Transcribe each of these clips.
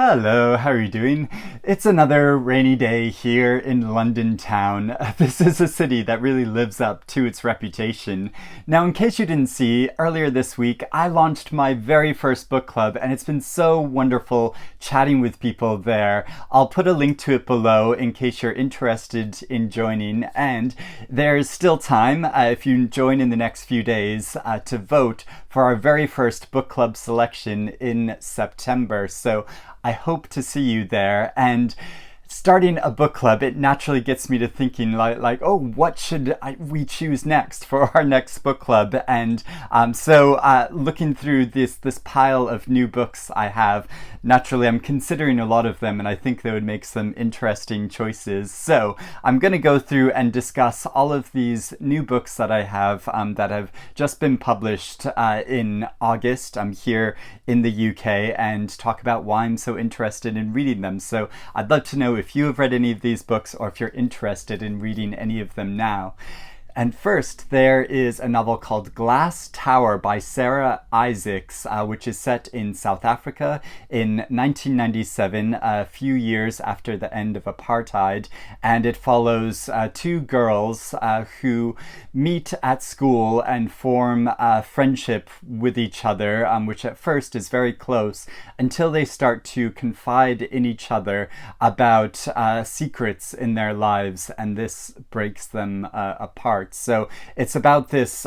Hello, how are you doing? It's another rainy day here in London town. This is a city that really lives up to its reputation. Now, in case you didn't see, earlier this week I launched my very first book club, and it's been so wonderful chatting with people there. I'll put a link to it below in case you're interested in joining, and there's still time, if you join in the next few days, to vote for our very first book club selection in September. So I hope to see you there. And starting a book club, it naturally gets me to thinking like, oh, what should we choose next for our next book club? And so looking through this pile of new books I have, naturally I'm considering a lot of them, and I think they would make some interesting choices. So I'm going to go through and discuss all of these new books that I have that have just been published in August. I'm here in the UK, and talk about why I'm so interested in reading them. So I'd love to know if you have read any of these books, or if you're interested in reading any of them now. And first, there is a novel called Glass Tower by Sarah Isaacs, which is set in South Africa in 1997, a few years after the end of apartheid. And it follows two girls who meet at school and form a friendship with each other, which at first is very close, until they start to confide in each other about secrets in their lives, and this breaks them apart. So it's about this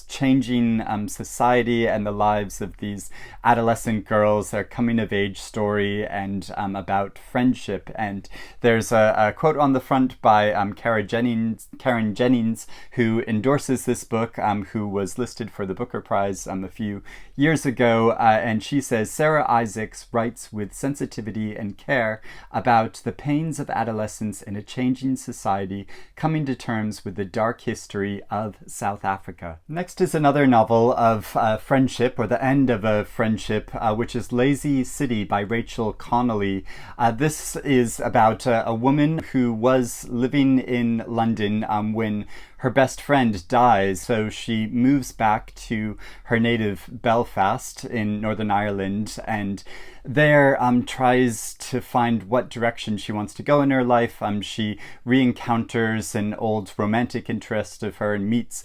changing society and the lives of these adolescent girls, their coming of age story, and about friendship. And there's a quote on the front by Karen Jennings, who endorses this book, who was listed for the Booker Prize a few years ago, and she says, Sarah Isaacs writes with sensitivity and care about the pains of adolescence in a changing society, coming to terms with the dark history of South Africa. Next is another novel of friendship, or the end of a friendship, which is Lazy City by Rachel Connolly. This is about a woman who was living in London when her best friend dies, so she moves back to her native Belfast in Northern Ireland, and there tries to find what direction she wants to go in her life. She re-encounters an old romantic interest of her and meets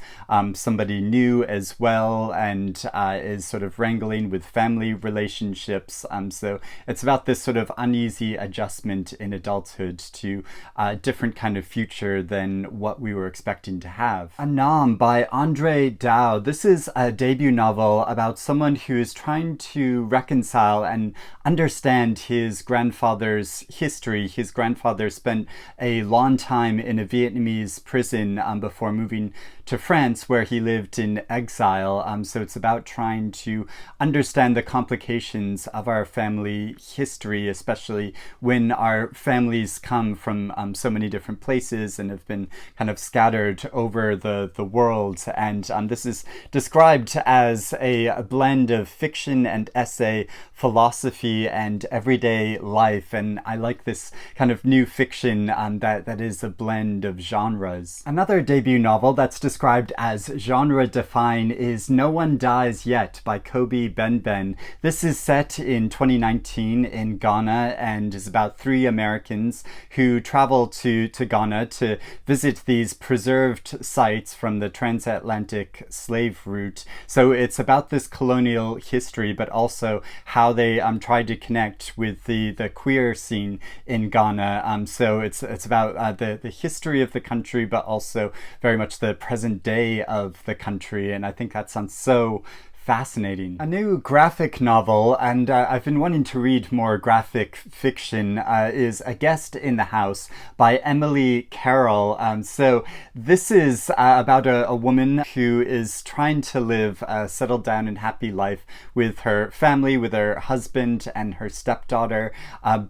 somebody new as well, and is sort of wrangling with family relationships. So it's about this sort of uneasy adjustment in adulthood to a different kind of future than what we were expecting to have. Anam by Andre Dow. This is a debut novel about someone who is trying to reconcile and understand his grandfather's history. His grandfather spent a long time in a Vietnamese prison before moving to France, where he lived in exile. So it's about trying to understand the complications of our family history, especially when our families come from so many different places and have been kind of scattered over the world. And this is described as a blend of fiction and essay, philosophy and everyday life. And I like this kind of new fiction that is a blend of genres. Another debut novel that's described as genre-defying is No One Dies Yet by Kobby Ben Ben. This is set in 2019 in Ghana, and is about three Americans who travel to Ghana to visit these preserved sites from the transatlantic slave route. So it's about this colonial history, but also how they tried to connect with the queer scene in Ghana. So it's about the history of the country, but also very much the present day of the country. And I think that sounds so fascinating. A new graphic novel, and I've been wanting to read more graphic fiction, is A Guest in the House by Emily Carroll. So this is about a woman who is trying to live a settled down and happy life with her family, with her husband and her stepdaughter,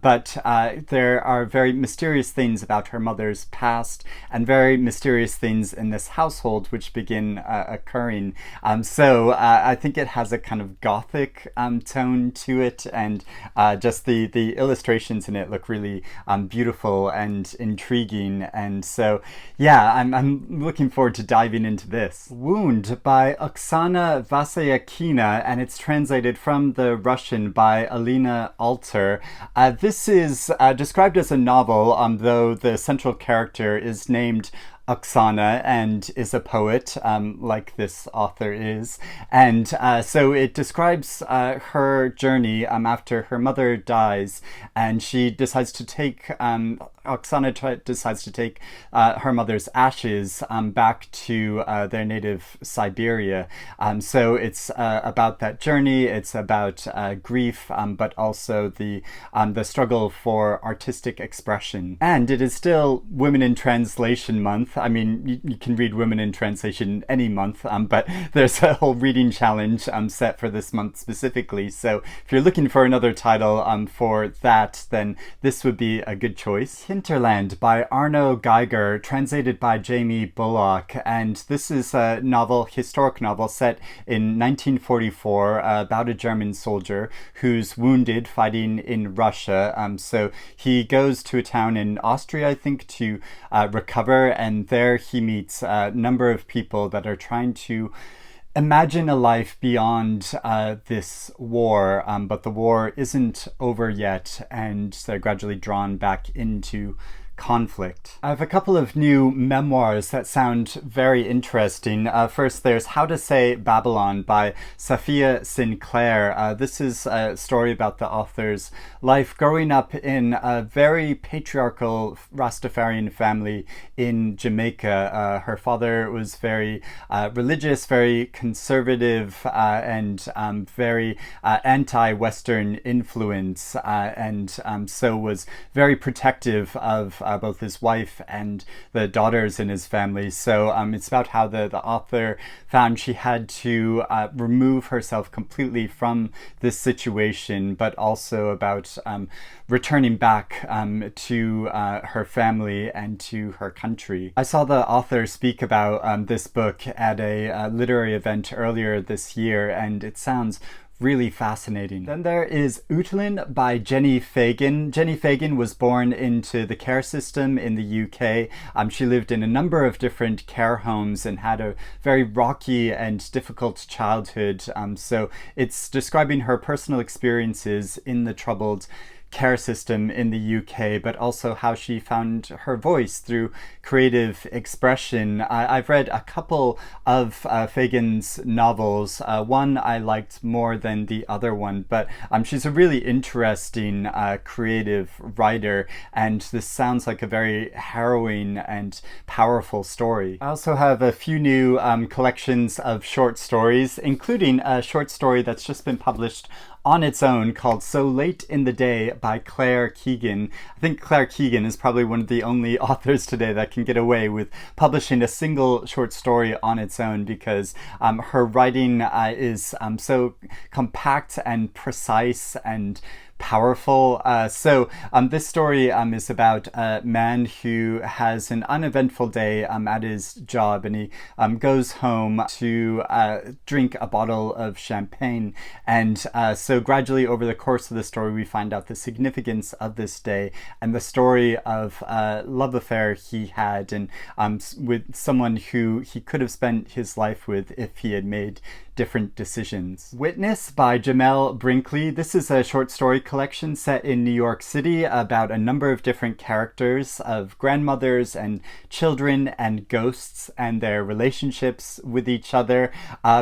but there are very mysterious things about her mother's past, and very mysterious things in this household which begin occurring. So I think think it has a kind of gothic tone to it, and just the illustrations in it look really beautiful and intriguing. And so, yeah, I'm looking forward to diving into this. Wound by Oksana Vasyakina, and it's translated from the Russian by Elina. This is described as a novel, though the central character is named Oksana and is a poet, like this author is. And so it describes her journey after her mother dies, and she decides to take, Oksana decides to take her mother's ashes back to their native Siberia. So it's about that journey, it's about grief, but also the struggle for artistic expression. And it is still Women in Translation Month. I mean, you can read Women in Translation any month, but there's a whole reading challenge set for this month specifically. So if you're looking for another title for that, then this would be a good choice. Hinterland by Arno Geiger, translated by Bulloch. And this is a novel, historic novel, set in 1944 about a German soldier who's wounded fighting in Russia. So he goes to a town in Austria, I think, to recover, and there he meets a number of people that are trying to imagine a life beyond this war, but the war isn't over yet, and they're gradually drawn back into conflict. I have a couple of new memoirs that sound very interesting. First, there's How to Say Babylon by Safiya Sinclair. This is a story about the author's life growing up in a very patriarchal Rastafarian family in Jamaica. Her father was very religious, very conservative, and very anti-Western influence, and so was very protective of both his wife and the daughters in his family. So it's about how the author found she had to remove herself completely from this situation, but also about returning back to her family and to her country. I saw the author speak about this book at a literary event earlier this year, and it sounds really fascinating. Then there is Ootlin by Jenni Fagan. Jenni Fagan was born into the care system in the UK. She lived in a number of different care homes and had a very rocky and difficult childhood. So it's describing her personal experiences in the troubled care system in the UK, but also how she found her voice through creative expression. I've read a couple of Fagan's novels. One I liked more than the other one, but she's a really interesting creative writer, and this sounds like a very harrowing and powerful story. I also have a few new collections of short stories, including a short story that's just been published on its own called So Late in the Day by Keegan. I think Keegan is probably one of the only authors today that can get away with publishing a single short story on its own, because her writing is so compact and precise and powerful. So this story is about a man who has an uneventful day at his job, and he goes home to drink a bottle of champagne. And so gradually over the course of the story, we find out the significance of this day and the story of a love affair he had, and with someone who he could have spent his life with if he had made different decisions. Witness by Jamel Brinkley. This is a short story collection set in New York City about a number of different characters of grandmothers and children and ghosts and their relationships with each other.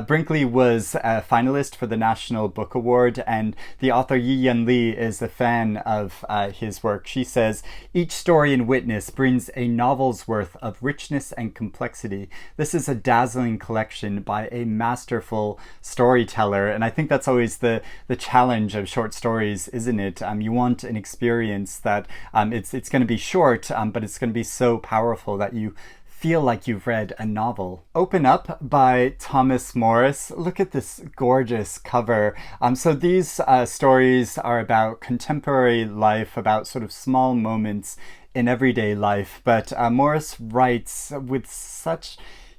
Brinkley was a finalist for the National Book Award, and the author Yi-Yun Lee is a fan of his work. She says, "Each story in Witness brings a novel's worth of richness and complexity. This is a dazzling collection by a masterful storyteller." And I think that's always the challenge of short stories, isn't it? You want an experience that it's going to be short, but it's going to be so powerful that you feel like you've read a novel. Open Up by Thomas Morris. Look at this gorgeous cover. So these stories are about contemporary life, about sort of small moments in everyday life, but Morris writes with such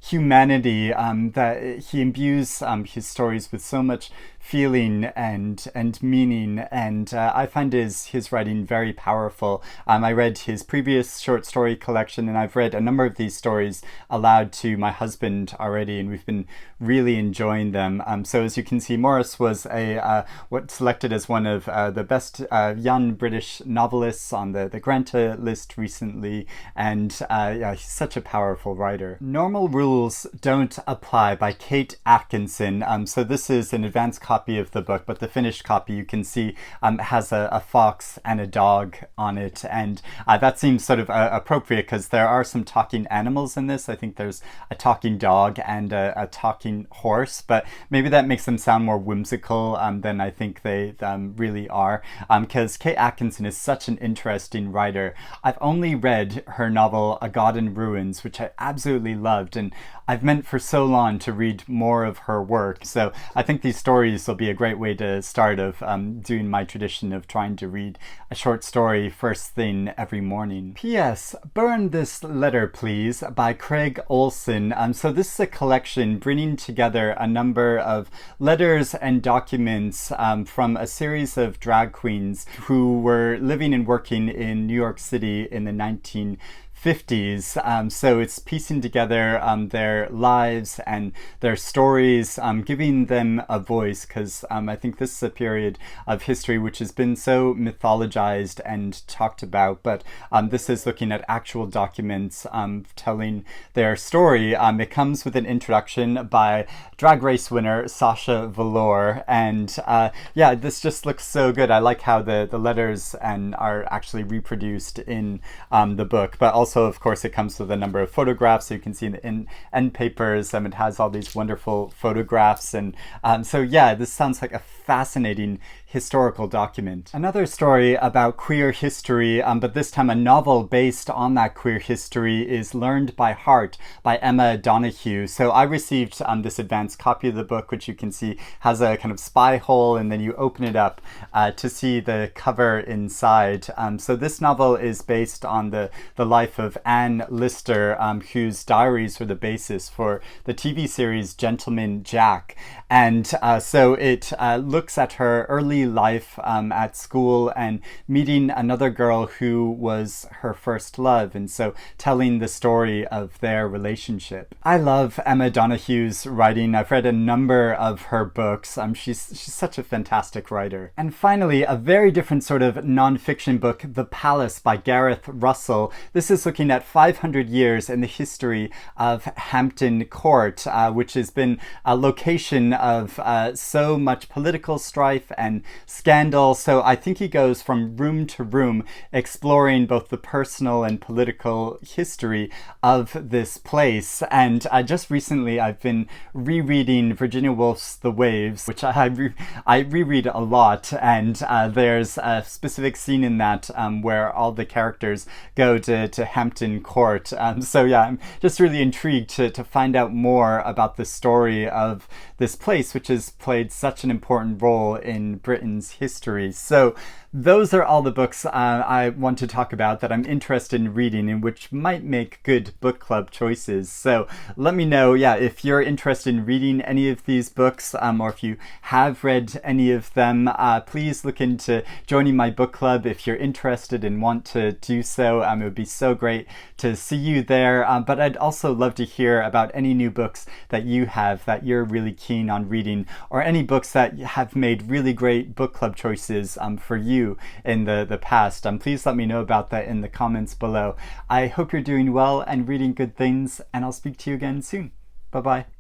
humanity, that he imbues his stories with so much feeling and meaning, and I find his writing very powerful. I read his previous short story collection, and I've read a number of these stories aloud to my husband already, and we've been really enjoying them. So as you can see, Morris was what's selected as one of the best young British novelists on the Granta list recently, and yeah, he's such a powerful writer. Normal Rules Don't Apply by Kate Atkinson. So this is an advanced copy of the book, but the finished copy you can see has a fox and a dog on it, and that seems sort of appropriate because there are some talking animals in this. I think there's a talking dog and a talking horse, but maybe that makes them sound more whimsical than I think they really are, because Kate Atkinson is such an interesting writer. I've only read her novel A God in Ruins, which I absolutely loved, and I've meant for so long to read more of her work, so I think these stories will be a great way to start of doing my tradition of trying to read a short story first thing every morning. P.S. Burn This Letter Please by Craig Olsen. So this is a collection bringing together a number of letters and documents from a series of drag queens who were living and working in New York City in the 1950s. So it's piecing together their lives and their stories, giving them a voice, because I think this is a period of history which has been so mythologized and talked about, but this is looking at actual documents telling their story. It comes with an introduction by Drag Race winner Sasha Velour, and yeah, this just looks so good. I like how the letters are actually reproduced in the book, but also of course it comes with a number of photographs, so you can see in the end papers it has all these wonderful photographs, and so yeah, this sounds like a fascinating historical document. Another story about queer history, but this time a novel based on that queer history, is Learned by Heart by Emma Donoghue. So I received this advanced copy of the book, which you can see has a kind of spy hole, and then you open it up to see the cover inside. So this novel is based on the life of Anne Lister, whose diaries were the basis for the TV series Gentleman Jack. And so it looks at her early life at school and meeting another girl who was her first love, and so telling the story of their relationship. I love Emma Donoghue's writing. I've read a number of her books. She's such a fantastic writer. And finally, a very different sort of nonfiction book, The Palace by Gareth Russell. This is looking at 500 years in the history of Hampton Court, which has been a location of so much political strife and scandal. So I think he goes from room to room exploring both the personal and political history of this place. And just recently I've been rereading Virginia Woolf's The Waves, which I reread a lot, and there's a specific scene in that where all the characters go to Hampton Court. So yeah, I'm just really intrigued to find out more about the story of this place, which has played such an important role in Britain's history. So those are all the books I want to talk about that I'm interested in reading and which might make good book club choices. So let me know, yeah, if you're interested in reading any of these books, or if you have read any of them. Please look into joining my book club if you're interested and want to do so. It would be so great to see you there. But I'd also love to hear about any new books that you have that you're really keen on reading, or any books that have made really great book club choices for you in the past. Please let me know about that in the comments below. I hope you're doing well and reading good things, and I'll speak to you again soon. Bye-bye.